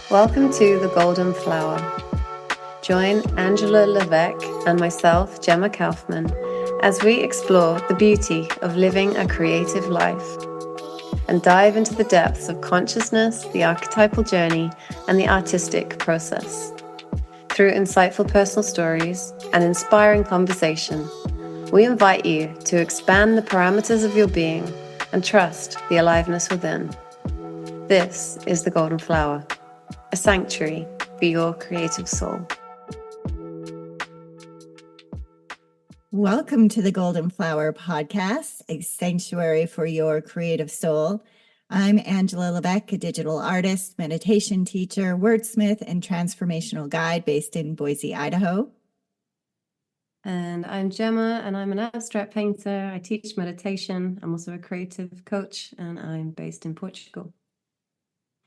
Welcome to The Golden Flower. Join Angela and myself, Gemma Kaufman, as we explore the beauty of living a creative life and dive into the depths of consciousness, the archetypal journey, and the artistic process. Through insightful personal stories and inspiring conversation, we invite you to expand the parameters of your being and trust the aliveness within. This is The Golden Flower, a sanctuary for your creative soul. Welcome to the Golden Flower Podcast, a sanctuary for your creative soul. I'm Angela Levesque, a digital artist, meditation teacher, wordsmith, and transformational guide based in Boise, Idaho. And I'm Gemma, and I'm an abstract painter. I teach meditation. I'm also a creative coach, and I'm based in Portugal.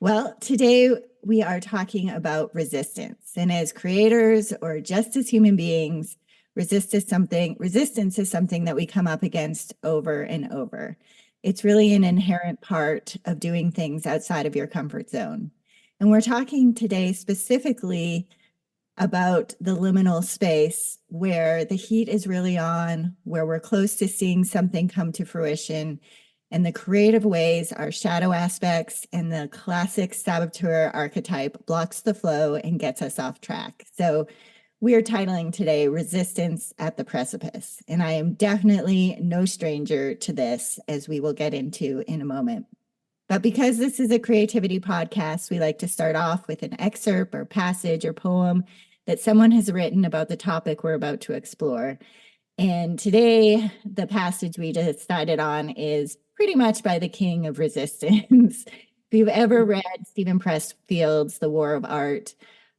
Well, today we are talking about resistance. And as creators or just as human beings, resistance is something that we come up against over and over. It's really an inherent part of doing things outside of your comfort zone. And we're talking today specifically about the liminal space where the heat is really on, where we're close to seeing something come to fruition. And the creative ways, our shadow aspects, and the classic saboteur archetype blocks the flow and gets us off track. So we are titling today Resistance at the Precipice. And I am definitely no stranger to this, as we will get into in a moment. But because this is a creativity podcast, we like to start off with an excerpt or passage or poem that someone has written about the topic we're about to explore. And today, the passage we decided on is pretty much by the king of resistance. If you've ever read Stephen Pressfield's The War of Art,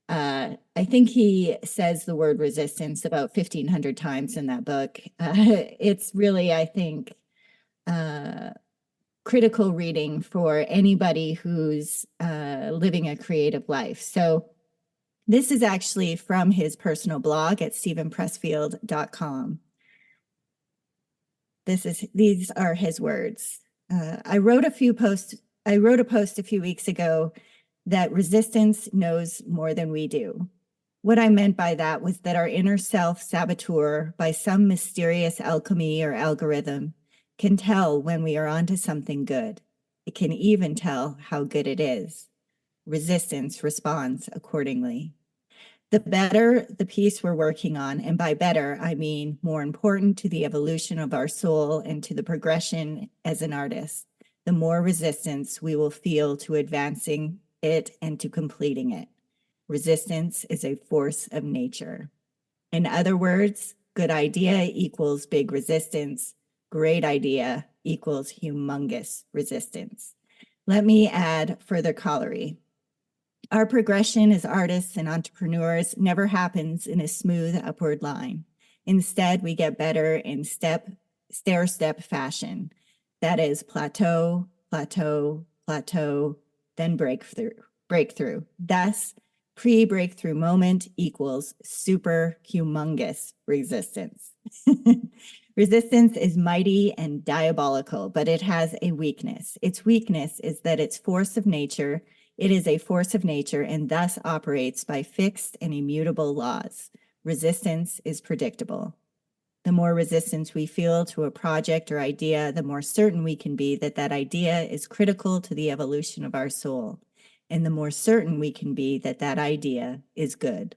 I think he says the word resistance about 1,500 times in that book. It's really, I think, critical reading for anybody who's living a creative life. So this is actually from his personal blog at stephenpressfield.com. These are his words. I wrote a post a few weeks ago that resistance knows more than we do. What I meant by that was that our inner self saboteur, by some mysterious alchemy or algorithm, can tell when we are onto something good. It can even tell how good it is. Resistance responds accordingly. The better the piece we're working on, and by better, I mean more important to the evolution of our soul and to the progression as an artist, the more resistance we will feel to advancing it and to completing it. Resistance is a force of nature. In other words, good idea equals big resistance. Great idea equals humongous resistance. Let me add further corollary. Our progression as artists and entrepreneurs never happens in a smooth upward line. Instead, we get better in stair-step fashion. That is plateau, plateau, plateau, then breakthrough. Thus, pre-breakthrough moment equals super humongous resistance. Resistance is mighty and diabolical, but it has a weakness. Its weakness is that it is a force of nature and thus operates by fixed and immutable laws. Resistance is predictable. The more resistance we feel to a project or idea, the more certain we can be that that idea is critical to the evolution of our soul, and the more certain we can be that that idea is good.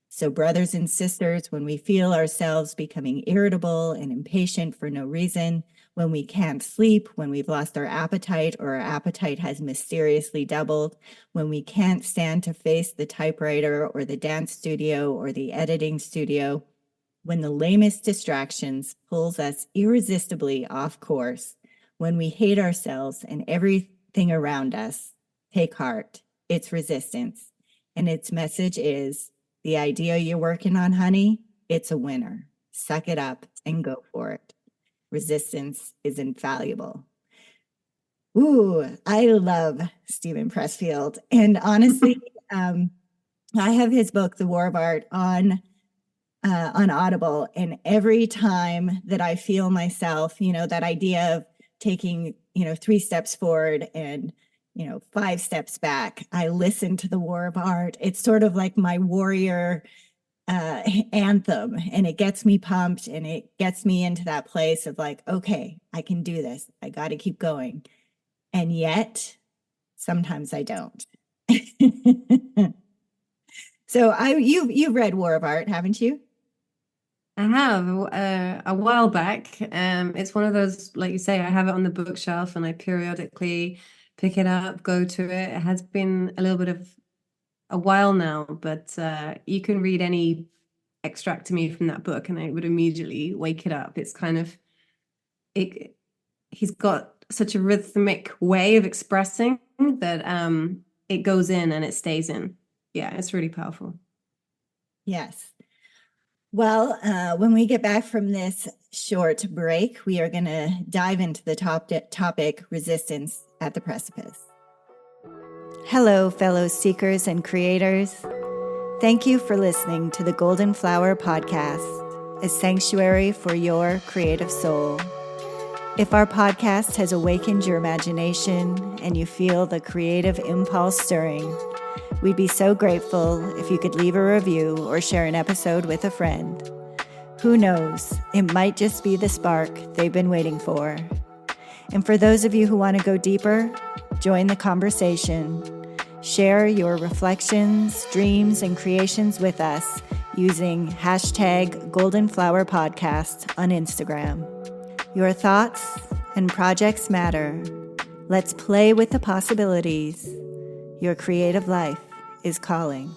So brothers and sisters, when we feel ourselves becoming irritable and impatient for no reason, when we can't sleep, when we've lost our appetite or our appetite has mysteriously doubled, when we can't stand to face the typewriter or the dance studio or the editing studio, when the lamest distractions pulls us irresistibly off course, when we hate ourselves and everything around us, take heart. It's resistance. And its message is, the idea you're working on, honey, it's a winner. Suck it up and go for it. Resistance is infallible. Ooh, I love Stephen Pressfield. And honestly, I have his book, The War of Art, on Audible. And every time that I feel myself, that idea of taking, 3 steps forward and 5 steps back. I listen to the War of Art. It's sort of like my warrior anthem, and it gets me pumped, and it gets me into that place of like, okay, I can do this. I got to keep going. And yet sometimes I don't. So you've read War of Art, haven't you? I have a while back. It's one of those, like you say, I have it on the bookshelf and I periodically pick it up, go to it. It has been a little bit of a while now, but you can read any extract to me from that book and I would immediately wake it up. It's kind of it. He's got such a rhythmic way of expressing that it goes in and it stays in. Yeah, it's really powerful. Yes. Well, when we get back from this short break, we are going to dive into the topic resistance at the precipice. Hello, fellow seekers and creators. Thank you for listening to the Golden Flower Podcast, a sanctuary for your creative soul. If our podcast has awakened your imagination and you feel the creative impulse stirring, we'd be so grateful if you could leave a review or share an episode with a friend. Who knows, it might just be the spark they've been waiting for. And for those of you who want to go deeper, join the conversation. Share your reflections, dreams, and creations with us using hashtag Golden Flower Podcast on Instagram. Your thoughts and projects matter. Let's play with the possibilities. Your creative life is calling.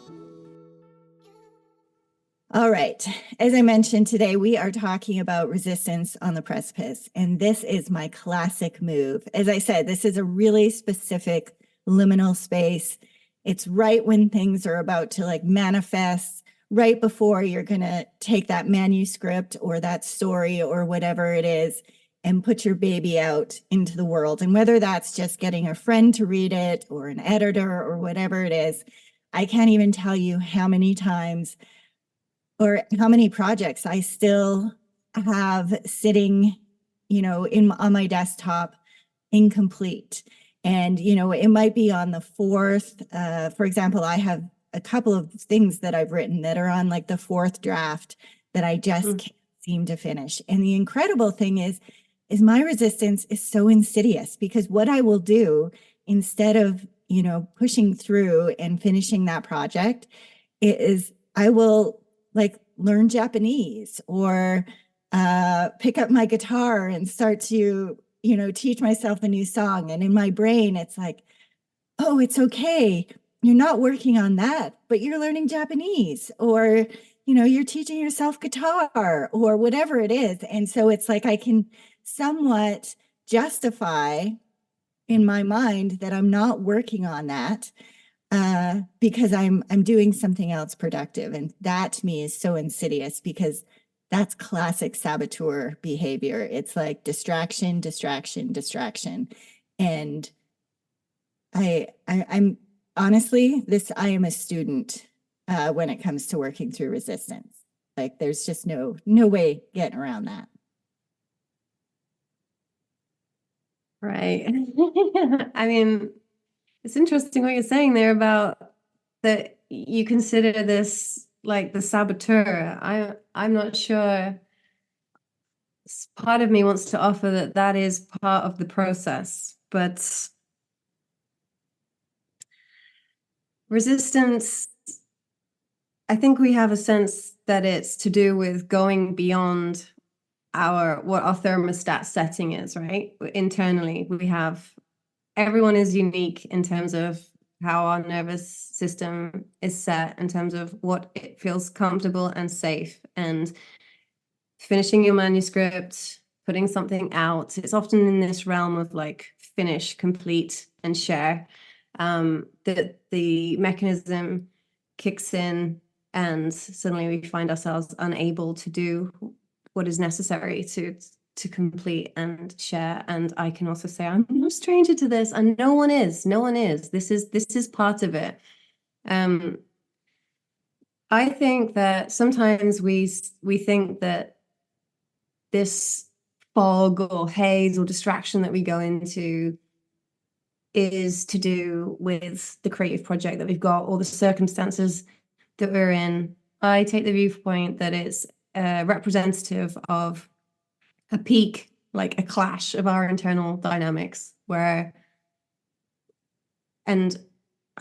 All right. As I mentioned today, we are talking about resistance on the precipice, and this is my classic move. As I said, this is a really specific liminal space. It's right when things are about to like manifest, right before you're going to take that manuscript or that story or whatever it is and put your baby out into the world. And whether that's just getting a friend to read it or an editor or whatever it is, I can't even tell you how many times or how many projects I still have sitting, on my desktop incomplete. And, it might be on the fourth. For example, I have a couple of things that I've written that are on like the fourth draft that I just can't seem to finish. And the incredible thing is my resistance is so insidious, because what I will do instead of, pushing through and finishing that project is I will like learn Japanese or pick up my guitar and start to, teach myself a new song. And in my brain, it's like, oh, it's okay. You're not working on that, but you're learning Japanese, or, you're teaching yourself guitar or whatever it is. And so it's like I can somewhat justify in my mind that I'm not working on that because I'm doing something else productive. And that to me is so insidious, because that's classic saboteur behavior. It's like distraction, distraction, distraction. And I'm honestly, I am a student when it comes to working through resistance. Like there's just no way getting around that. Right. I mean, it's interesting what you're saying there about that you consider this like the saboteur. I'm not sure. Part of me wants to offer that that is part of the process, but resistance, I think we have a sense that it's to do with going beyond what our thermostat setting is, right? Internally, everyone is unique in terms of how our nervous system is set, in terms of what it feels comfortable and safe. And finishing your manuscript, putting something out, it's often in this realm of like finish, complete, and share. That the mechanism kicks in and suddenly we find ourselves unable to do what is necessary to complete and share. And I can also say I'm no stranger to this, and no one is. This is part of it. I think that sometimes we think that this fog or haze or distraction that we go into is to do with the creative project that we've got, or the circumstances that we're in. I take the viewpoint that it's representative of a peak, like a clash of our internal dynamics, and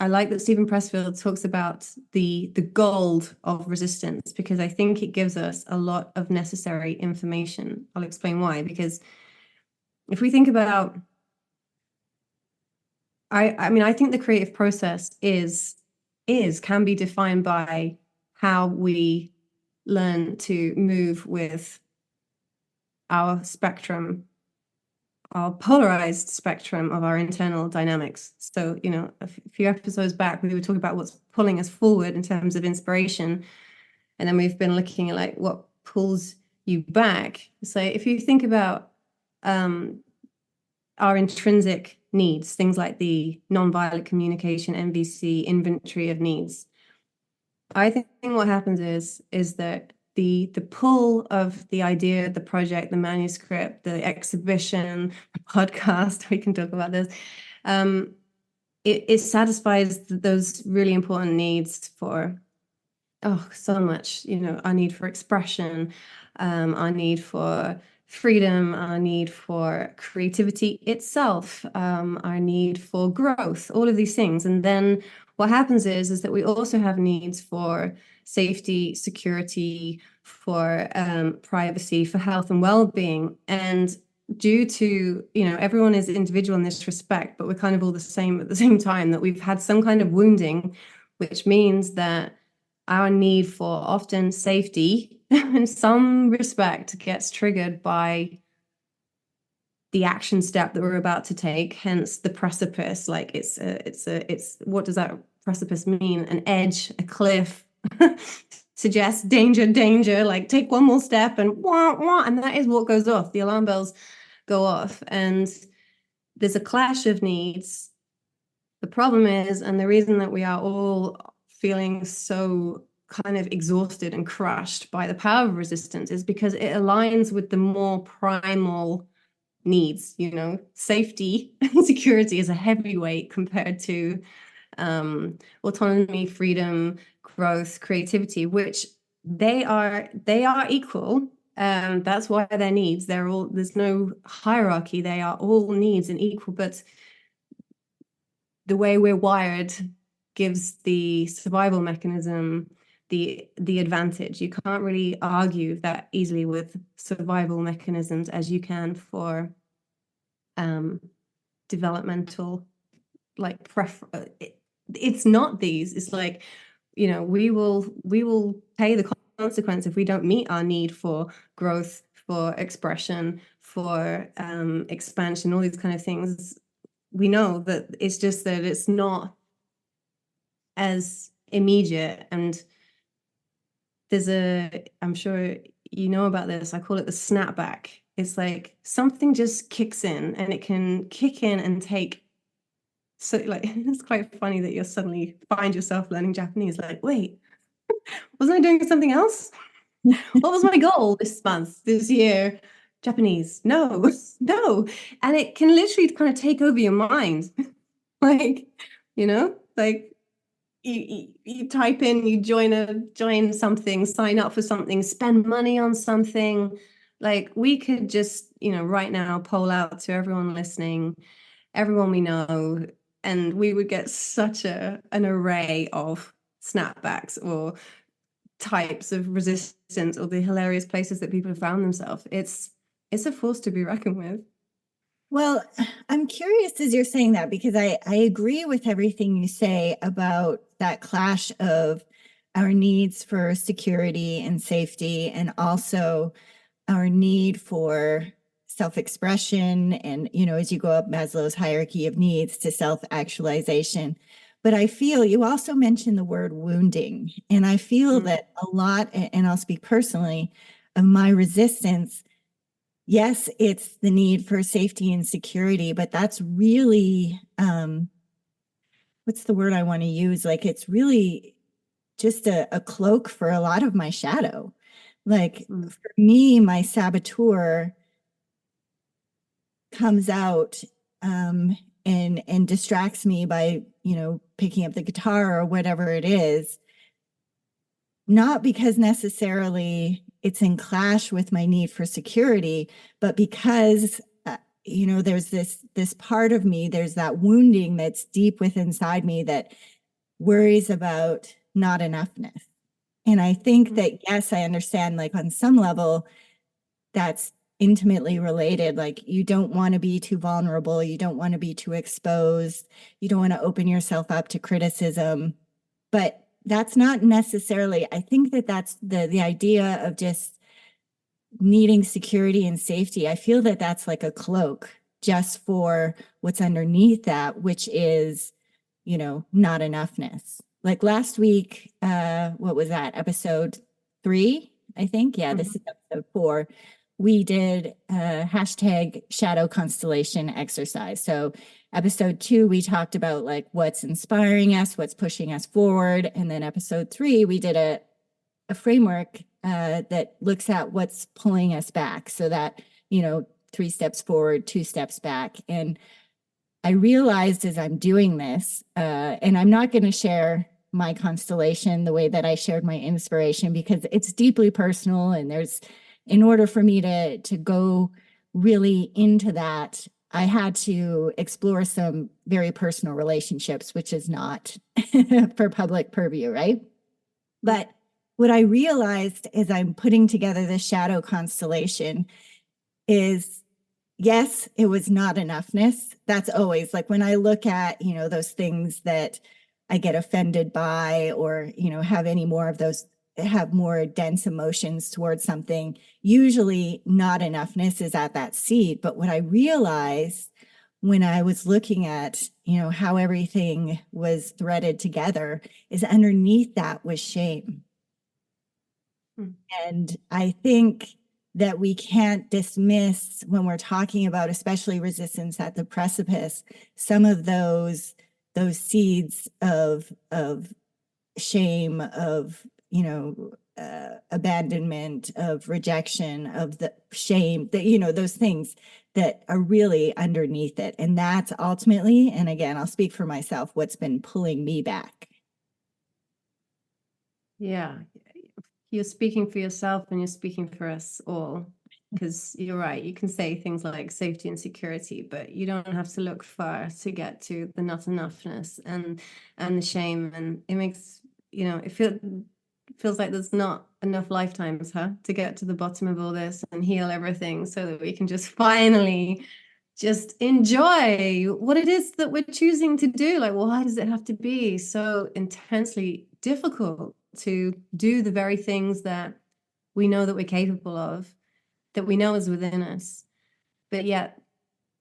I like that Stephen Pressfield talks about the gold of resistance, because I think it gives us a lot of necessary information. I'll explain why. Because if we think about, I mean, I think the creative process can be defined by how we learn to move with our spectrum, our polarized spectrum of our internal dynamics. So, a few episodes back, we were talking about what's pulling us forward in terms of inspiration. And then we've been looking at like what pulls you back. So if you think about our intrinsic needs, things like the nonviolent communication, NVC, inventory of needs, I think what happens is that the pull of the idea, the project, the manuscript, the exhibition, the podcast, we can talk about this, it satisfies those really important needs for, so much, our need for expression, our need for freedom, our need for creativity itself, our need for growth, all of these things. And then what happens is that we also have needs for safety, security, for privacy, for health and well-being. And due to, everyone is individual in this respect, but we're kind of all the same at the same time, that we've had some kind of wounding, which means that our need for often safety in some respect gets triggered by the action step that we're about to take, hence the precipice. Like it's what does that precipice mean? An edge, a cliff, suggests danger, like take one more step and and that is what goes off. The alarm bells go off, and there's a clash of needs. The problem is, and the reason that we are all feeling so kind of exhausted and crushed by the power of resistance, is because it aligns with the more primal needs. Safety and security is a heavyweight compared to autonomy, freedom, growth, creativity, which they are equal. That's why they're needs. There's no hierarchy. They are all needs and equal, but the way we're wired gives the survival mechanism the advantage. You can't really argue that easily with survival mechanisms as you can for developmental, like it's not these. It's like, we will pay the consequence if we don't meet our need for growth, for expression, for expansion, all these kind of things. We know that it's just that it's not as immediate. And I'm sure you know about this, I call it the snapback. It's like something just kicks in, and it can kick in and take, so like it's quite funny that you suddenly find yourself learning Japanese. Like, wait, wasn't I doing something else? What was my goal this month, this year? Japanese. No. And it can literally kind of take over your mind. Like, like you type in, you join something, sign up for something, spend money on something. Like, we could just, right now poll out to everyone listening, everyone we know, and we would get such an array of snapbacks or types of resistance, or the hilarious places that people have found themselves. It's a force to be reckoned with. Well, I'm curious as you're saying that, because I agree with everything you say about that clash of our needs for security and safety, and also our need for self-expression, and, as you go up Maslow's hierarchy of needs to self-actualization. But I feel you also mentioned the word wounding, and I feel that a lot, and I'll speak personally, of my resistance, yes, it's the need for safety and security, but that's really, what's the word I want to use? Like, it's really just a cloak for a lot of my shadow. Like, for me, my saboteur comes out and distracts me by, picking up the guitar or whatever it is, not because necessarily it's in clash with my need for security, but because there's this part of me, there's that wounding that's deep within inside me that worries about not enoughness. And I think that, yes, I understand, like, on some level, that's intimately related. Like, you don't want to be too vulnerable. You don't want to be too exposed. You don't want to open yourself up to criticism. But that's not necessarily, I think that that's the idea of just needing security and safety. I feel that that's like a cloak just for what's underneath that, which is, not enoughness. Like last week, what was that? Episode 3, I think. Yeah, this is episode 4. We did a hashtag shadow constellation exercise. So episode 2, we talked about like what's inspiring us, what's pushing us forward. And then episode 3, we did a framework that looks at what's pulling us back. So that, 3 steps forward, 2 steps back. And I realized as I'm doing this, and I'm not going to share my constellation the way that I shared my inspiration, because it's deeply personal. And in order for me to go really into that, I had to explore some very personal relationships, which is not for public purview, right? But what I realized as I'm putting together this shadow constellation is, yes, it was not enoughness. That's always like when I look at, those things that I get offended by, or, have any more of those, have more dense emotions towards something, usually not enoughness is at that seed. But what I realized when I was looking at, how everything was threaded together, is underneath that was shame. And I think that we can't dismiss, when we're talking about especially resistance at the precipice, some of those seeds of shame, of abandonment, of rejection, of the shame, that those things that are really underneath it. And that's ultimately, and again, I'll speak for myself, what's been pulling me back. Yeah, you're speaking for yourself and you're speaking for us all, because you're right. You can say things like safety and security, but you don't have to look far to get to the not enoughness and the shame. And it makes, it feels like there's not enough lifetimes, to get to the bottom of all this and heal everything, so that we can just finally just enjoy what it is that we're choosing to do. Like, why does it have to be so intensely difficult to do the very things that we know that we're capable of, that we know is within us? But yet,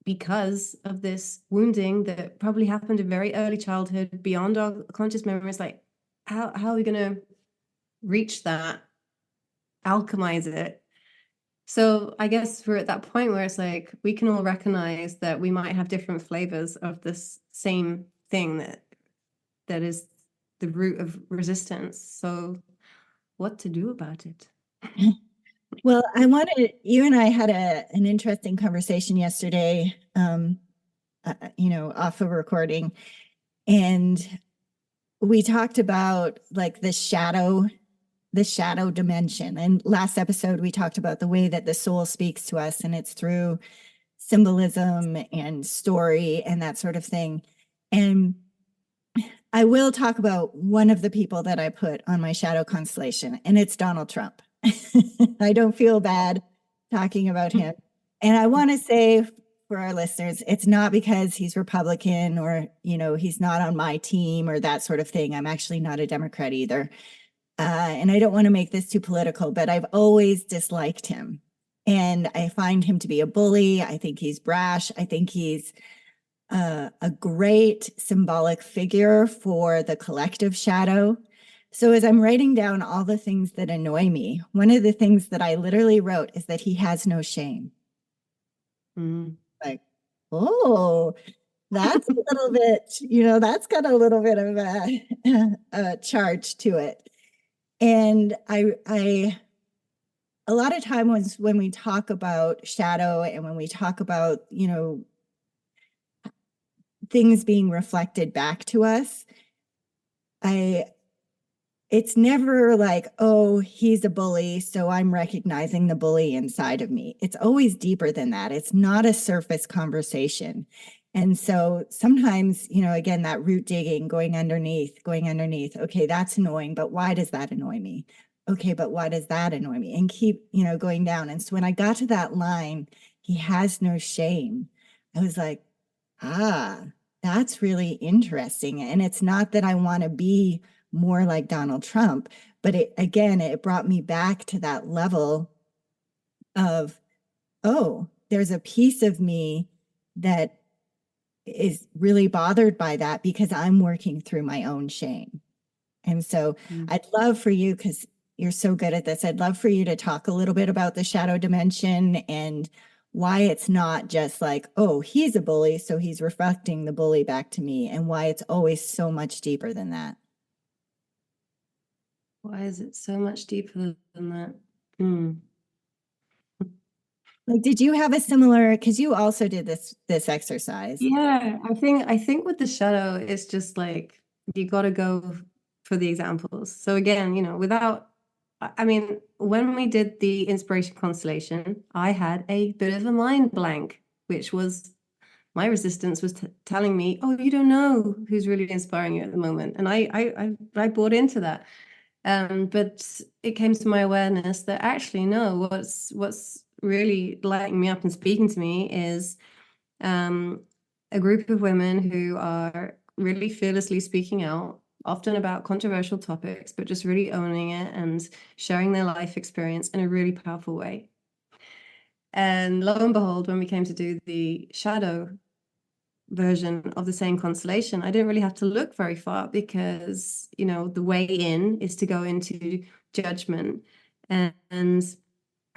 because of this wounding that probably happened in very early childhood, beyond our conscious memories, like, how are we going to reach that, alchemize it? So I guess we're at that point where it's like we can all recognize that we might have different flavors of this same thing that is the root of resistance. So what to do about it? Well, you and I had an interesting conversation yesterday, off of recording, and we talked about like the shadow dimension. And last episode, we talked about the way that the soul speaks to us, and it's through symbolism and story and that sort of thing. And I will talk about one of the people that I put on my shadow constellation, and it's Donald Trump. I don't feel bad talking about him. And I want to say for our listeners, it's not because he's Republican or, he's not on my team or that sort of thing. I'm actually not a Democrat either. And I don't want to make this too political, but I've always disliked him. And I find him to be a bully. I think he's brash. I think he's a great symbolic figure for the collective shadow. So as I'm writing down all the things that annoy me, one of the things that I literally wrote is that he has no shame. Like, oh, that's a little bit, that's got a little bit of a charge to it. And I a lot of times when we talk about shadow and when we talk about, things being reflected back to us, it's never like, oh, he's a bully, so I'm recognizing the bully inside of me. It's always deeper than that. It's not a surface conversation. And so sometimes, again, that root digging, going underneath. Okay, that's annoying, but why does that annoy me? Okay, but why does that annoy me? And keep, going down. And so when I got to that line, he has no shame, I was like, that's really interesting. And it's not that I want to be more like Donald Trump, but it brought me back to that level of, oh, there's a piece of me that is really bothered by that because I'm working through my own shame. And so I'd love for you, because you're so good at this, I'd love for you to talk a little bit about the shadow dimension and why it's not just like, oh, he's a bully, so he's reflecting the bully back to me, and why it's always so much deeper than that. Why is it so much deeper than that? Like, did you have a similar, because you also did this exercise? Yeah, I think with the shadow, it's just like you got to go for the examples. So again, I mean, when we did the inspiration constellation, I had a bit of a mind blank, which was my resistance was telling me, "Oh, you don't know who's really inspiring you at the moment," and I bought into that. But it came to my awareness that actually, no, what's really lighting me up and speaking to me is a group of women who are really fearlessly speaking out, often about controversial topics, but just really owning it and sharing their life experience in a really powerful way. And lo and behold, when we came to do the shadow version of the same constellation, I didn't really have to look very far because, the way in is to go into judgment. And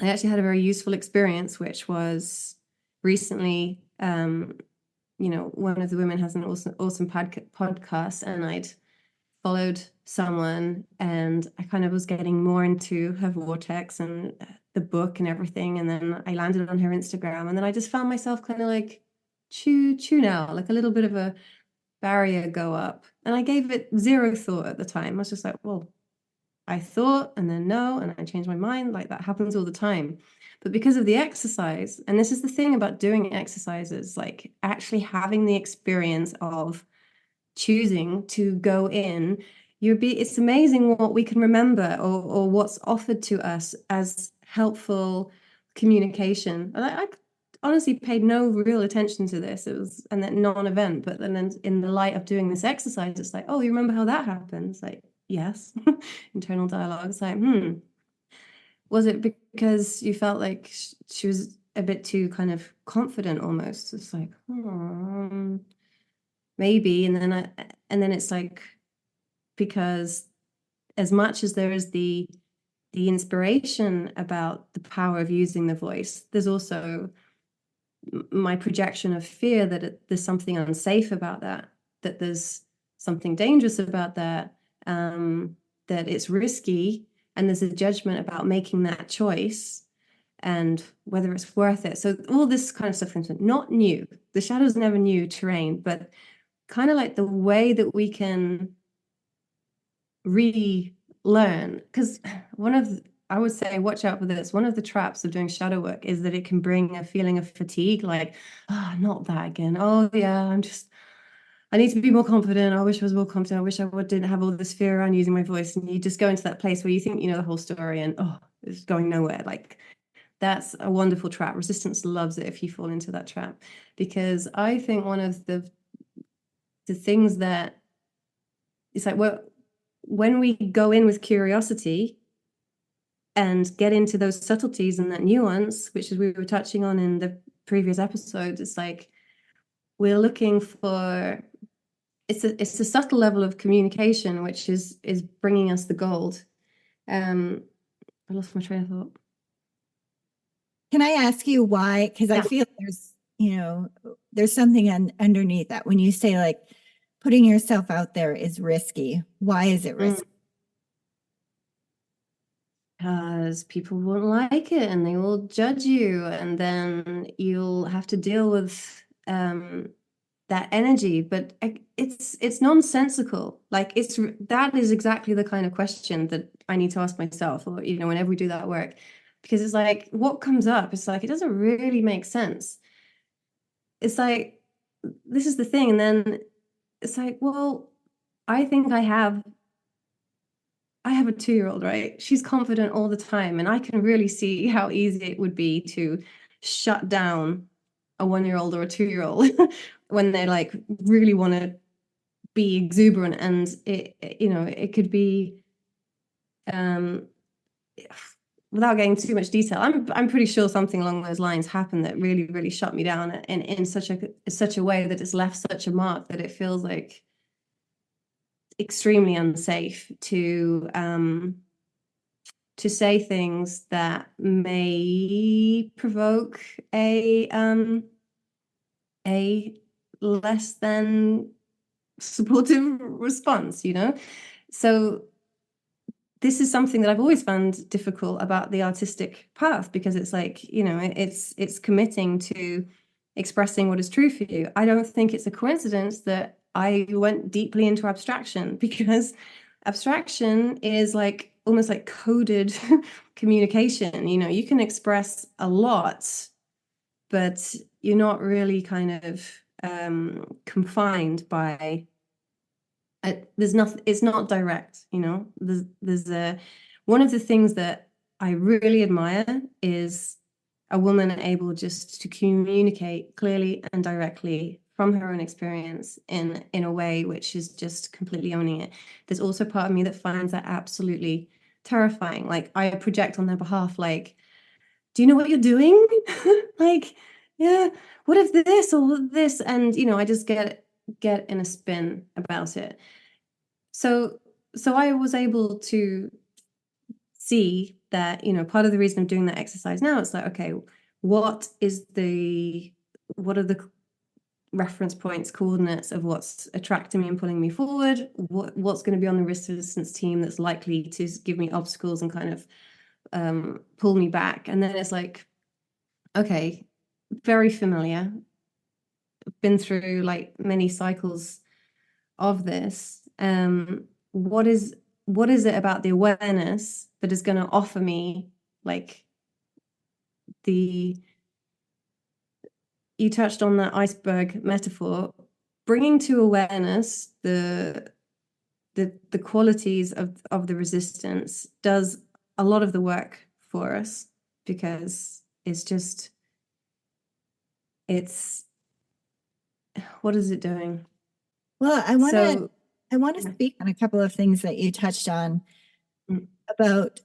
I actually had a very useful experience, which was recently, one of the women has an awesome podcast, and I'd followed someone and I kind of was getting more into her vortex and the book and everything. And then I landed on her Instagram, and then I just found myself kind of like, tune out, like a little bit of a barrier go up. And I gave it zero thought at the time. I was just like, well, I thought and then no, and I changed my mind. Like that happens all the time. But because of the exercise, and this is the thing about doing exercises, like actually having the experience of choosing to go in, it's amazing what we can remember or what's offered to us as helpful communication. And I honestly paid no real attention to this. It was and then non-event, but then in the light of doing this exercise, it's like, oh, you remember how that happened? It's like, yes. Internal dialogue. It's like, was it because you felt like she was a bit too kind of confident almost? It's like, maybe. And then it's like, because as much as there is the inspiration about the power of using the voice, there's also my projection of fear that there's something unsafe about that there's something dangerous about that it's risky, and there's a judgment about making that choice and whether it's worth it. So all this kind of stuff is not new. The shadow's never new terrain, but kind of like the way that we can relearn, because I would say, watch out for this. One of the traps of doing shadow work is that it can bring a feeling of fatigue, like, not that again. Oh yeah, I need to be more confident. I wish I was more confident. I wish I didn't have all this fear around using my voice. And you just go into that place where you think you know the whole story, and it's going nowhere. Like, that's a wonderful trap. Resistance loves it if you fall into that trap, because I think one of the things that it's like, when we go in with curiosity and get into those subtleties and that nuance, which is we were touching on in the previous episodes, it's like we're looking for it's a subtle level of communication which is bringing us the gold. I lost my train of thought. Can I ask you why? Because I feel there's something underneath that when you say like putting yourself out there is risky. Why is it risky? Because people won't like it and they will judge you, and then you'll have to deal with that energy, but it's nonsensical. Like that is exactly the kind of question that I need to ask myself, or whenever we do that work, because it's like what comes up, it's like it doesn't really make sense. It's like this is the thing, and then it's like, well, I think I have a 2-year-old, right? She's confident all the time, and I can really see how easy it would be to shut down a 1-year-old or a 2-year-old when they like really want to be exuberant, and it could be without getting too much detail. I'm pretty sure something along those lines happened that really, really shut me down in such a way that it's left such a mark that it feels like extremely unsafe to say things that may provoke a less than supportive response, So this is something that I've always found difficult about the artistic path, because it's like, it's committing to expressing what is true for you. I don't think it's a coincidence that I went deeply into abstraction, because abstraction is like almost like coded communication. You can express a lot, but you're not really kind of confined by there's nothing, it's not direct, there's one of the things that I really admire is a woman able just to communicate clearly and directly from her own experience in a way which is just completely owning it. There's also part of me that finds that absolutely terrifying. Like I project on their behalf, like, do you know what you're doing? Like, yeah, what if this or this? And I just get in a spin about it. So I was able to see that, part of the reason I'm doing that exercise now, it's like, okay, what are the reference points, coordinates of what's attracting me and pulling me forward? What's going to be on the resistance team that's likely to give me obstacles and kind of pull me back? And then it's like, okay, very familiar. Been through like many cycles of this. What is it about the awareness that is going to offer me like you touched on that iceberg metaphor, bringing to awareness the qualities of the resistance does a lot of the work for us, because what is it doing? Well, I want to speak on a couple of things that you touched on about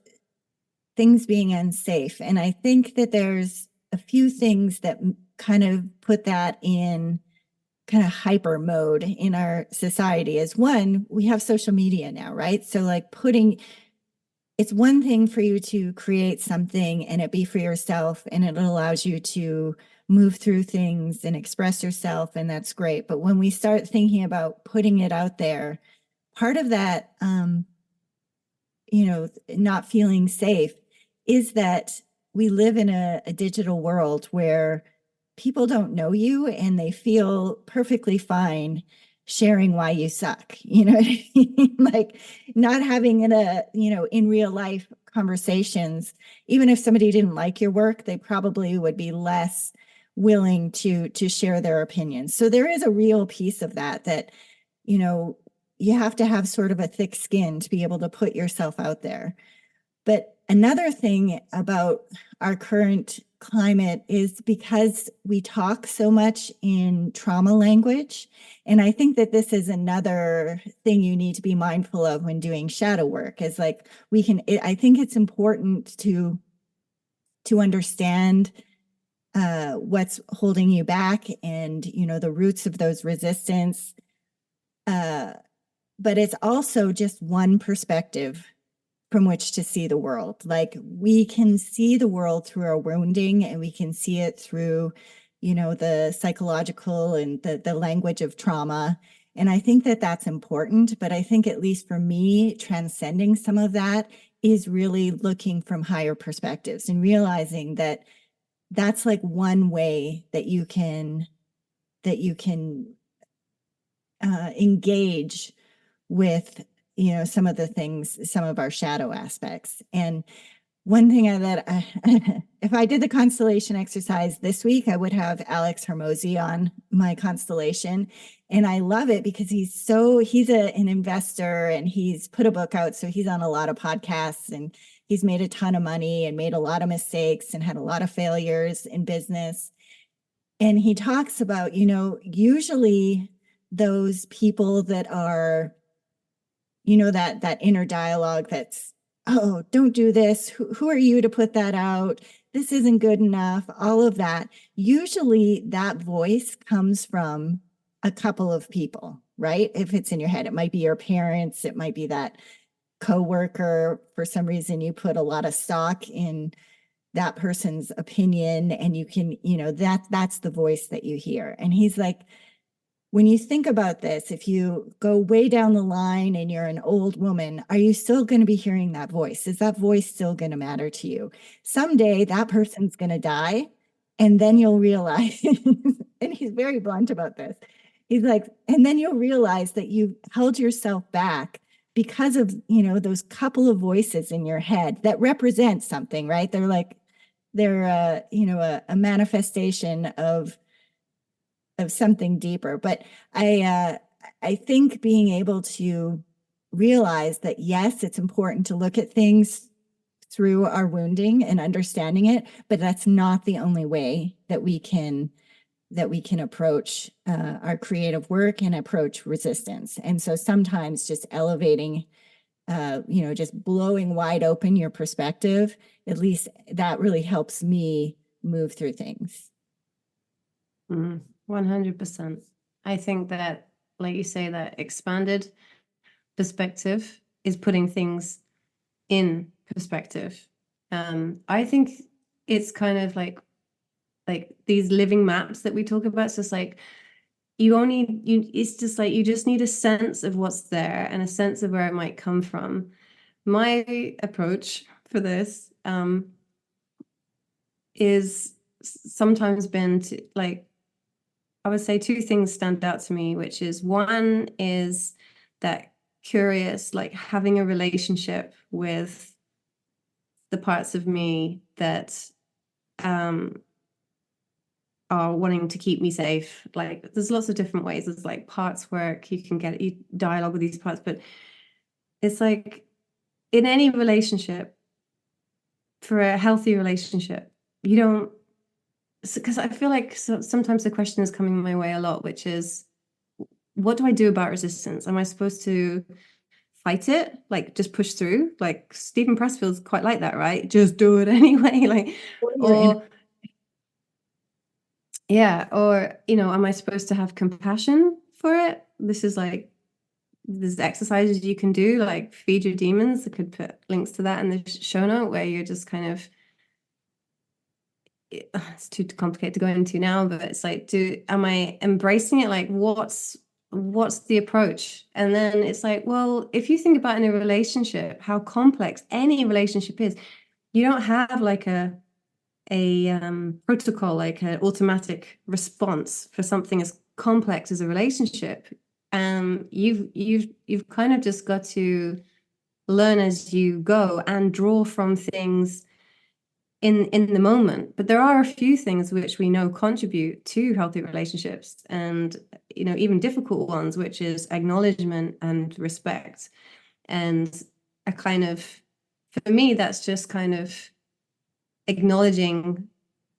things being unsafe. And I think that there's a few things that kind of put that in kind of hyper mode in our society. As one, we have social media now, right? So like it's one thing for you to create something and it be for yourself, and it allows you to move through things and express yourself, and that's great. But when we start thinking about putting it out there, part of that, not feeling safe is that we live in a digital world where people don't know you and they feel perfectly fine sharing why you suck. You know what I mean? Like not having in real life conversations, even if somebody didn't like your work, they probably would be less willing to share their opinions. So there is a real piece of that, you have to have sort of a thick skin to be able to put yourself out there. But another thing about our current climate is because we talk so much in trauma language. And I think that this is another thing you need to be mindful of when doing shadow work, is like I think it's important to understand what's holding you back and, the roots of those resistance. But it's also just one perspective from which to see the world. Like we can see the world through our wounding, and we can see it through, the psychological and the language of trauma. And I think that that's important. But I think, at least for me, transcending some of that is really looking from higher perspectives and realizing that that's like one way that you can engage with, some of the things, some of our shadow aspects. And one thing if I did the constellation exercise this week, I would have Alex Hermosi on my constellation. And I love it because he's an investor, and he's put a book out. So he's on a lot of podcasts, and he's made a ton of money and made a lot of mistakes and had a lot of failures in business. And he talks about, usually those people that are, that inner dialogue that's, oh, don't do this. Who are you to put that out? This isn't good enough. All of that. Usually that voice comes from a couple of people, right? If it's in your head, it might be your parents. It might be that coworker. For some reason, you put a lot of stock in that person's opinion, and you can, that's the voice that you hear. And he's like, when you think about this, if you go way down the line and you're an old woman, are you still going to be hearing that voice? Is that voice still going to matter to you? Someday that person's going to die, and then you'll realize, and he's very blunt about this. He's like, and then you'll realize that you held yourself back because of, those couple of voices in your head that represent something, right? They're a manifestation of something deeper. But I think being able to realize that, yes, it's important to look at things through our wounding and understanding it, but that's not the only way that we can approach our creative work and approach resistance. And so sometimes just elevating, just blowing wide open your perspective, at least that really helps me move through things. 100%. I think that, like you say, that expanded perspective is putting things in perspective. I think it's kind of like these living maps that we talk about. It's just like it's just like you just need a sense of what's there and a sense of where it might come from. My approach for this is sometimes been to, like, I would say two things stand out to me, which is, one is that curious, like having a relationship with the parts of me that are wanting to keep me safe. Like, there's lots of different ways. There's like parts work, you dialogue with these parts, but it's like in any relationship, for a healthy relationship, you don't, because I feel like sometimes the question is coming my way a lot, which is, what do I do about resistance? Am I supposed to fight it, like just push through? Like Stephen Pressfield's quite like that, right? Just do it anyway. Like, or am I supposed to have compassion for it? This is like, there's exercises you can do, like feed your demons. I could put links to that in the show note, where you're just kind of, it's too complicated to go into now, but it's like, am I embracing it? Like, what's the approach? And then it's like, well, if you think about in a relationship, how complex any relationship is, you don't have like a protocol, like an automatic response for something as complex as a relationship. You've kind of just got to learn as you go and draw from things in the moment. But there are a few things which we know contribute to healthy relationships, and even difficult ones, which is acknowledgement and respect. And a kind of, for me, that's just kind of acknowledging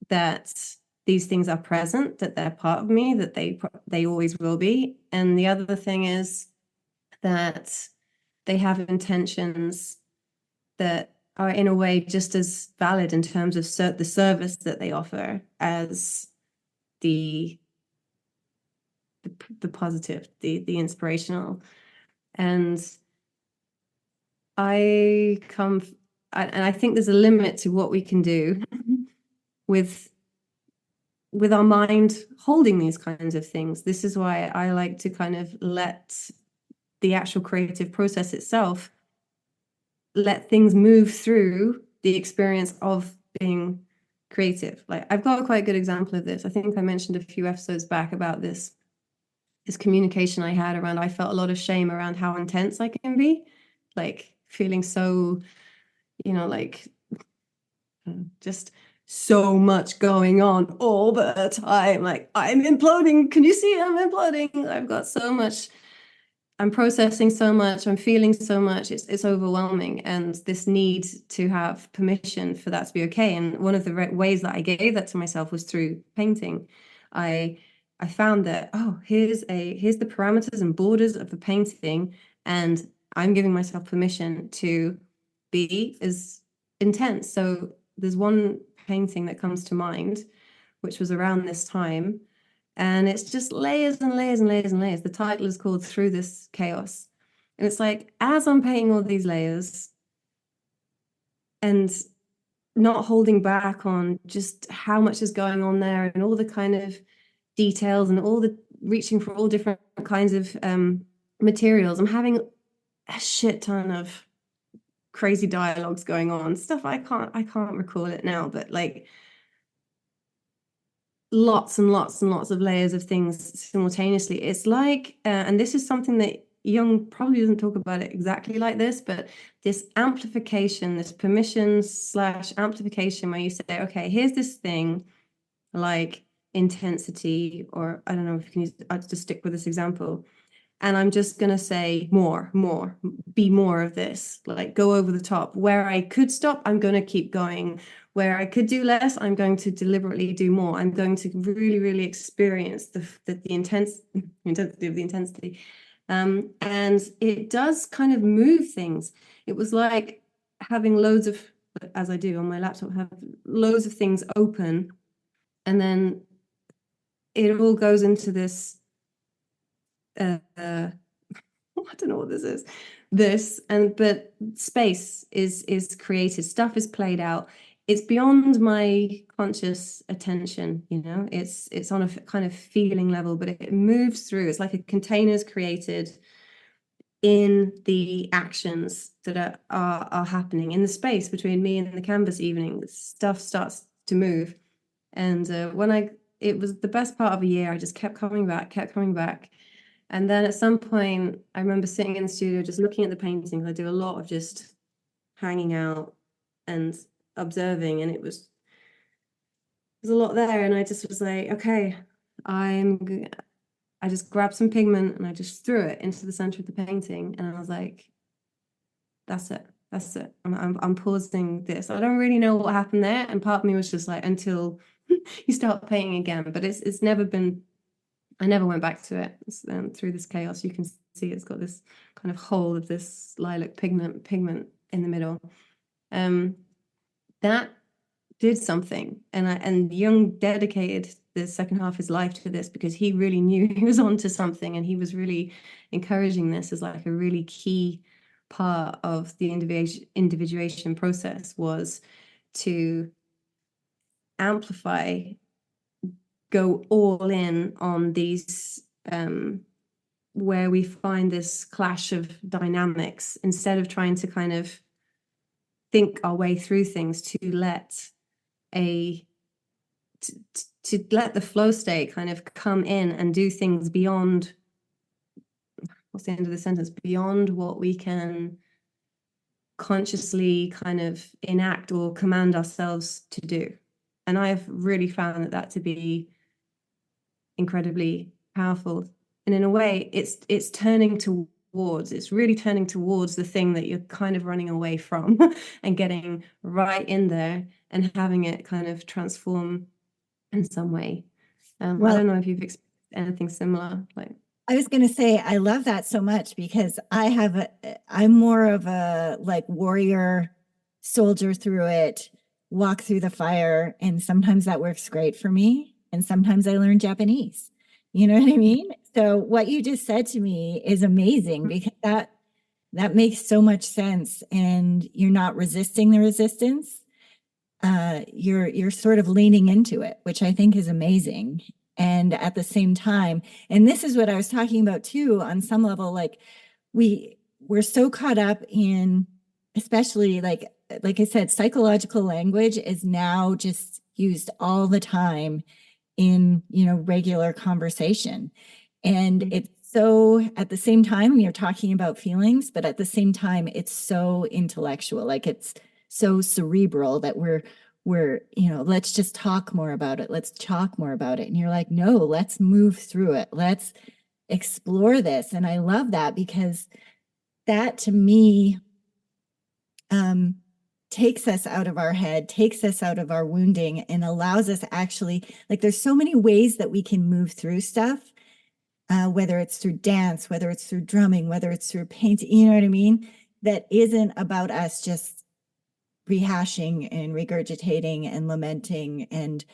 that these things are present, that they're part of me, that they always will be. And the other thing is that they have intentions that are in a way just as valid in terms of the service that they offer as the positive, the inspirational. And I think there's a limit to what we can do with our mind holding these kinds of things. This is why I like to kind of let the actual creative process itself, let things move through the experience of being creative. Like, I've got a quite good example of this. I think I mentioned a few episodes back about this communication I had around, I felt a lot of shame around how intense I can be, like feeling so, like just so much going on all the time. Like, I'm imploding. Can you see I'm imploding? I've got so much. I'm processing so much. I'm feeling so much. It's overwhelming. And this need to have permission for that to be okay. And one of the ways that I gave that to myself was through painting. I found that, here's the parameters and borders of the painting, and I'm giving myself permission to be as intense. So there's one painting that comes to mind, which was around this time, and it's just layers and layers and layers and layers. The title is called Through This Chaos. And it's like, as I'm painting all these layers and not holding back on just how much is going on there and all the kind of details and all the reaching for all different kinds of materials, I'm having a shit ton of crazy dialogues going on, stuff I can't recall it now, but like lots and lots and lots of layers of things simultaneously. It's like, and this is something that Jung probably doesn't talk about it exactly like this, but this amplification, this permission / amplification, where you say, okay, here's this thing like intensity, or I don't know if you can use, I'll just stick with this example. And I'm just going to say more, be more of this, like go over the top. Where I could stop, I'm going to keep going. Where I could do less, I'm going to deliberately do more. I'm going to really, really experience the intensity of the intensity. And it does kind of move things. It was like having loads of, as I do on my laptop, have loads of things open, and then it all goes into this I don't know what this is. But space is created, stuff is played out. It's beyond my conscious attention, it's on a kind of feeling level, but it moves through. It's like a container is created in the actions that are happening in the space between me and the canvas. Evening, stuff starts to move. And it was the best part of a year. I just kept coming back. And then at some point, I remember sitting in the studio, just looking at the paintings. I do a lot of just hanging out and observing, and there's a lot there. And I just was like, okay, I just grabbed some pigment and I just threw it into the center of the painting. And I was like, that's it. I'm pausing this. I don't really know what happened there. And part of me was just like, until you start painting again. But it's never been, I never went back to it. Through this chaos, you can see it's got this kind of hole of this lilac pigment in the middle. That did something, and Jung dedicated the second half of his life to this, because he really knew he was onto something, and he was really encouraging this as like a really key part of the individuation process, was to amplify, go all in on these where we find this clash of dynamics, instead of trying to kind of think our way through things, to let let the flow state kind of come in and do things beyond, what's the end of the sentence, beyond what we can consciously kind of enact or command ourselves to do. And I've really found that to be incredibly powerful. And in a way, it's really turning towards the thing that you're kind of running away from and getting right in there and having it kind of transform in some way. I don't know if you've experienced anything similar. Like, I was going to say, I love that so much, because I'm more of a like warrior, soldier through it, walk through the fire. And sometimes that works great for me. And sometimes I learn Japanese. You know what I mean? So what you just said to me is amazing, because that makes so much sense. And you're not resisting the resistance. You're sort of leaning into it, which I think is amazing. And at the same time, and this is what I was talking about too, on some level, like we're so caught up in, especially like I said, psychological language is now just used all the time in, regular conversation. And it's so, at the same time, you're talking about feelings, but at the same time, it's so intellectual. Like it's so cerebral that we're, let's just talk more about it. Let's talk more about it. And you're like, no, let's move through it. Let's explore this. And I love that because that to me takes us out of our head, takes us out of our wounding, and allows us actually, like, there's so many ways that we can move through stuff, whether it's through dance, whether it's through drumming, whether it's through painting, you know what I mean? That isn't about us just rehashing and regurgitating and lamenting. And,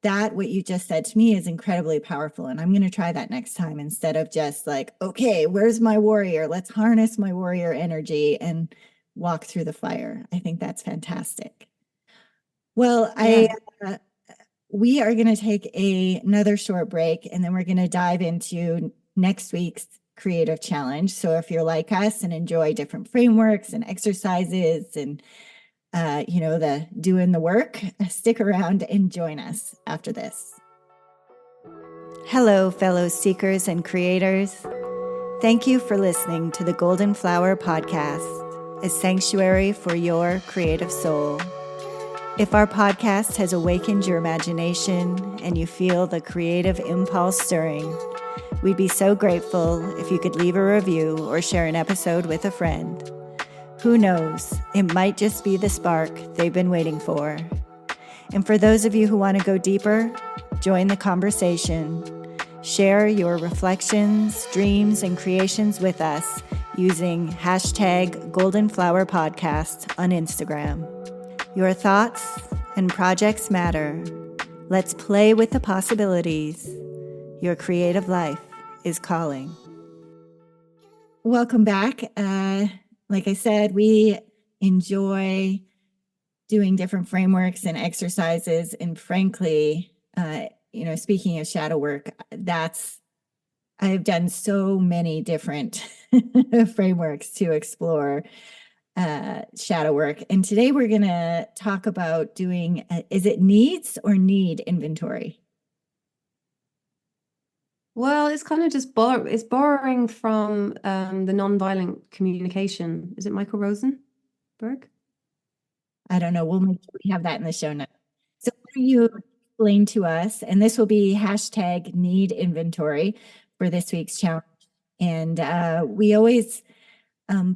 that what you just said to me is incredibly powerful. And I'm going to try that next time instead of just like, okay, where's my warrior? Let's harness my warrior energy and walk through the fire. I think that's fantastic. Well, Yeah. we are going to take another short break, and then we're going to dive into next week's creative challenge. So if you're like us and enjoy different frameworks and exercises and the doing the work, stick around and join us after this. Hello, fellow seekers and creators. Thank you for listening to the Golden Flower Podcast, a sanctuary for your creative soul. If our podcast has awakened your imagination and you feel the creative impulse stirring, we'd be so grateful if you could leave a review or share an episode with a friend. Who knows, it might just be the spark they've been waiting for. And for those of you who want to go deeper, join the conversation. Share your reflections, dreams, and creations with us using hashtag Golden Flower Podcast on Instagram. Your thoughts and projects matter. Let's play with the possibilities. Your creative life is calling. Welcome back. Like I said, we enjoy doing different frameworks and exercises. And frankly, speaking of shadow work, I've done so many different frameworks to explore shadow work. And today we're going to talk about doing, is it needs or need inventory? Well, it's kind of just it's borrowing from the nonviolent communication. Is it Michael Rosenberg? I don't know. We'll make sure we have that in the show notes. So why don't you explain to us, and this will be hashtag need inventory for this week's challenge. And we always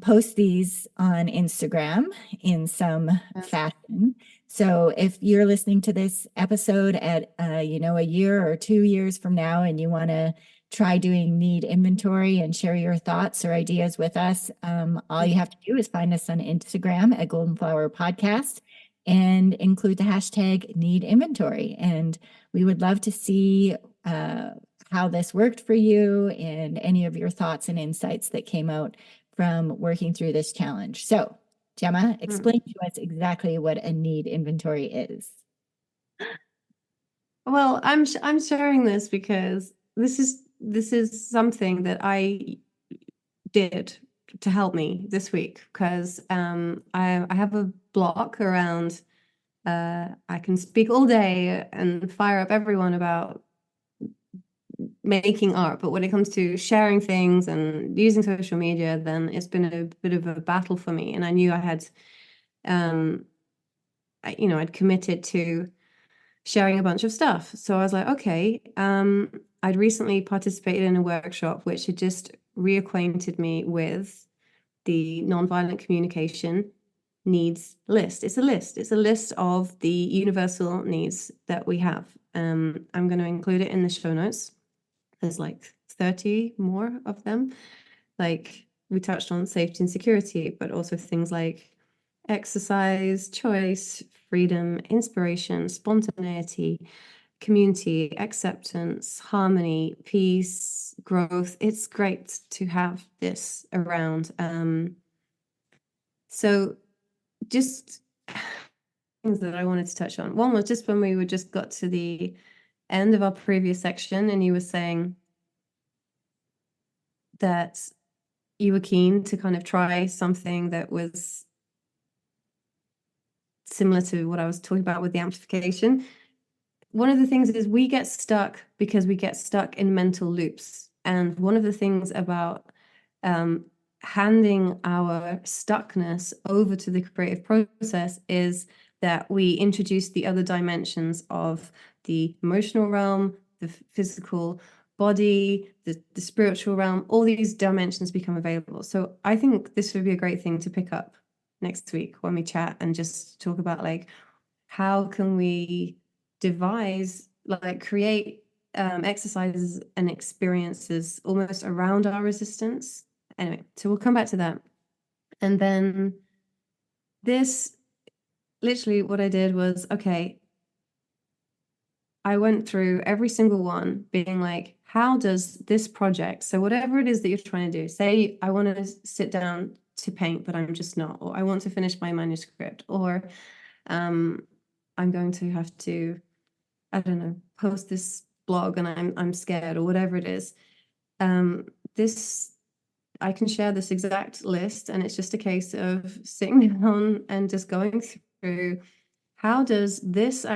post these on Instagram in some fashion. So if you're listening to this episode at, a year or 2 years from now, and you want to try doing need inventory and share your thoughts or ideas with us, all you have to do is find us on Instagram at Golden Flower Podcast and include the hashtag need inventory. And we would love to see how this worked for you and any of your thoughts and insights that came out from working through this challenge. So, Gemma, explain to us exactly what a need inventory is. Well, I'm sharing this because this is something that I did to help me this week, because I have a block around I can speak all day and fire up everyone about making art, but when it comes to sharing things and using social media, then it's been a bit of a battle for me. And I knew I had I'd committed to sharing a bunch of stuff. So I was like, okay, I'd recently participated in a workshop which had just reacquainted me with the nonviolent communication needs list. It's a list of the universal needs that we have. I'm going to include it in the show notes. There's like 30 more of them. Like we touched on safety and security, but also things like exercise, choice, freedom, inspiration, spontaneity, community, acceptance, harmony, peace, growth. It's great to have this around. So just things that I wanted to touch on. One was just when we just got to the end of our previous section, and you were saying that you were keen to kind of try something that was similar to what I was talking about with the amplification. one of the things is we get stuck because we get stuck in mental loops. And one of the things about handing our stuckness over to the creative process is that we introduce the other dimensions of the emotional realm, the physical body, the spiritual realm. All these dimensions become available. So I think this would be a great thing to pick up next week when we chat and just talk about like, how can we devise, like create exercises and experiences almost around our resistance. Anyway, so we'll come back to that. And then this, literally what I did was, okay, I went through every single one being like, how does this project, so whatever it is that you're trying to do, say I want to sit down to paint, but I'm just not, or I want to finish my manuscript, or I'm going to have to, I don't know, post this blog and I'm scared, or whatever it is. This, I can share this exact list, and it's just a case of sitting down and just going through, how does this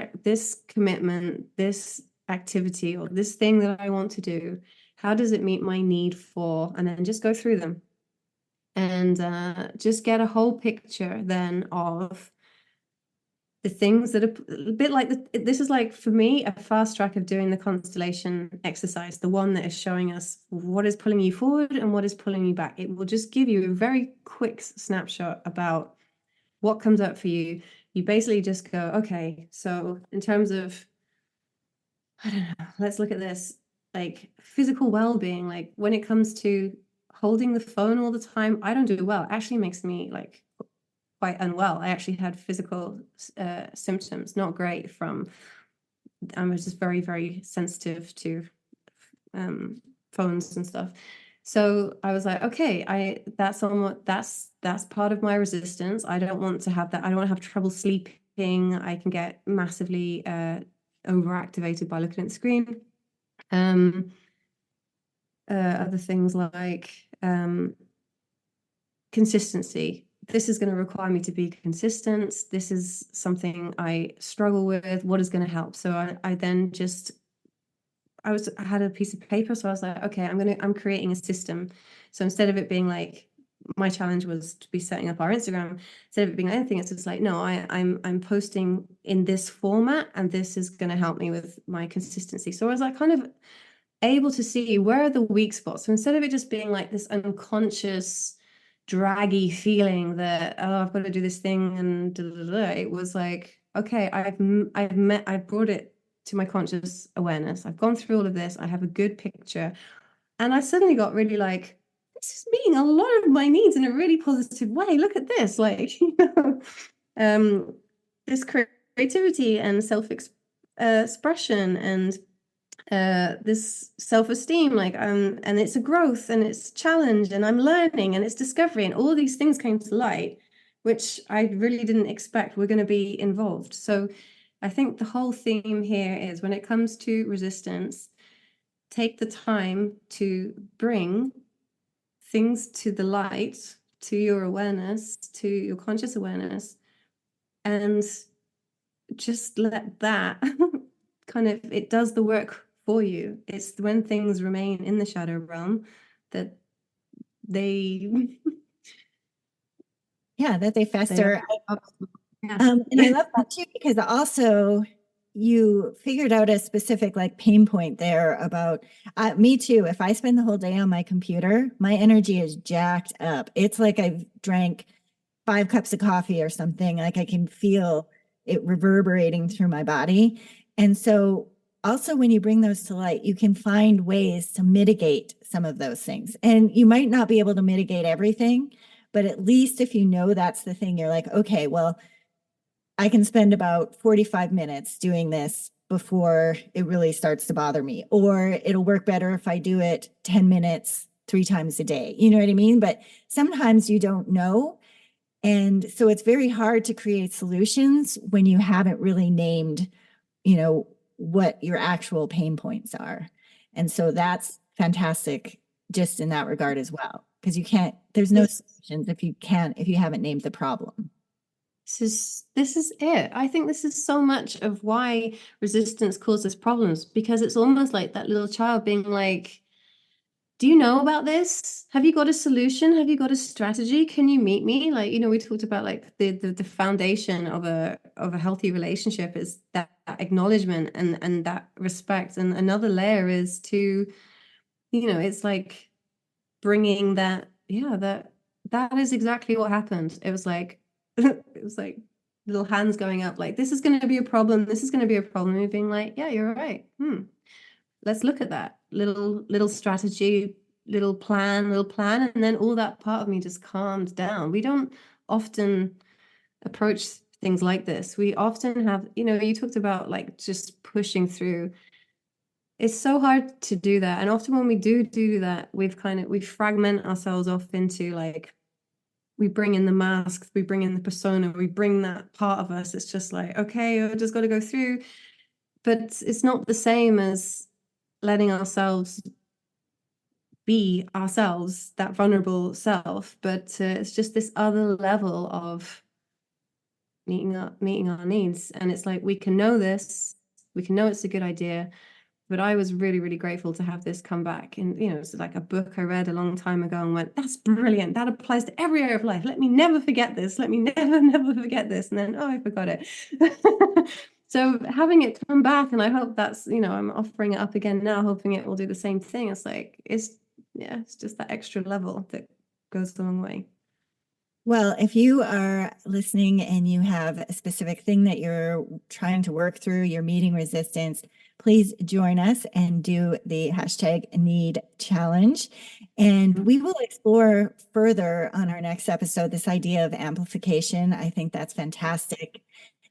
commitment, this activity, or this thing that I want to do, how does it meet my need for, and then just go through them and just get a whole picture then of the things that are a bit like this is like, for me, a fast track of doing the constellation exercise, the one that is showing us what is pulling you forward and what is pulling you back. It will just give you a very quick snapshot about what comes up for you. You basically just go, okay, so in terms of, I don't know, let's look at this, like physical well-being, like when it comes to holding the phone all the time, I don't do well. It actually makes me like quite unwell. I actually had physical symptoms, not great from, I was just very, very sensitive to phones and stuff. So I was like, okay, that's part of my resistance. I don't want to have that. I don't want to have trouble sleeping. I can get massively overactivated by looking at the screen. Other things like consistency. This is going to require me to be consistent. This is something I struggle with. What is going to help? So I then just, I had a piece of paper. So I was like, okay, I'm creating a system. So instead of it being like, my challenge was to be setting up our Instagram, instead of it being anything, it's just like, no, I'm posting in this format, and this is going to help me with my consistency. So I was like kind of able to see where are the weak spots. So instead of it just being like this unconscious draggy feeling that, oh, I've got to do this thing and da, da, da, it was like, okay, I've brought it to my conscious awareness. I've gone through all of this. I have a good picture, and I suddenly got really like, this is meeting a lot of my needs in a really positive way. Look at this, like, this creativity and expression and this self-esteem, like and it's a growth and it's challenge and I'm learning and it's discovery, and all these things came to light, which I really didn't expect were going to be involved. So I think the whole theme here is, when it comes to resistance, take the time to bring things to the light, to your awareness, to your conscious awareness, and just let that kind of, it does the work for you. It's when things remain in the shadow realm that they that they fester. yeah. And I love that too, because also you figured out a specific like pain point there about me too. If I spend the whole day on my computer, my energy is jacked up. It's like I've drank 5 cups of coffee or something. Like I can feel it reverberating through my body. And so also when you bring those to light, you can find ways to mitigate some of those things. And you might not be able to mitigate everything, but at least if you know that's the thing, you're like, okay, well, I can spend about 45 minutes doing this before it really starts to bother me, or it'll work better if I do it 10 minutes 3 times a day. You know what I mean? But sometimes you don't know. And so it's very hard to create solutions when you haven't really named, what your actual pain points are. And so that's fantastic just in that regard as well, because there's no solutions if you haven't named the problem. This is it. I think this is so much of why resistance causes problems, because it's almost like that little child being like, do you know about this? Have you got a solution? Have you got a strategy? Can you meet me? Like, we talked about like the foundation of a healthy relationship is that acknowledgement and that respect. And another layer is to, it's like bringing that, yeah, that is exactly what happened. It was like it was like little hands going up, like, this is going to be a problem. This is going to be a problem. And being like, yeah, you're right. Let's look at that little strategy, little plan, and then all that part of me just calmed down. We don't often approach things like this. We often have, you talked about like just pushing through. It's so hard to do that. And often when we do that, we fragment ourselves off into like, we bring in the masks, we bring in the persona, we bring that part of us. It's just like, okay, I just got to go through. But it's not the same as letting ourselves be ourselves, that vulnerable self. But it's just this other level of meeting our needs. And it's like, we can know this, we can know it's a good idea. But I was really, really grateful to have this come back. And, it's like a book I read a long time ago and went, that's brilliant. That applies to every area of life. Let me never forget this. Let me never forget this. And then, oh, I forgot it. So having it come back, and I hope that's, I'm offering it up again now, hoping it will do the same thing. It's like, it's just that extra level that goes a long way. Well, if you are listening and you have a specific thing that you're trying to work through, you're meeting resistance, please join us and do the #NeedChallenge. And we will explore further on our next episode this idea of amplification. I think that's fantastic.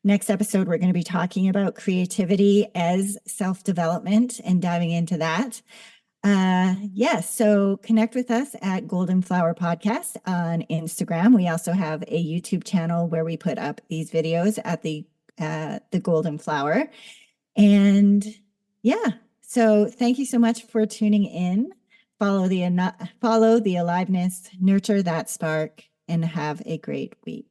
Next episode, we're going to be talking about creativity as self-development and diving into that. Yes, so connect with us at Golden Flower Podcast on Instagram. We also have a YouTube channel where we put up these videos at the Golden Flower. And yeah, so thank you so much for tuning in. Follow the aliveness, nurture that spark, and have a great week.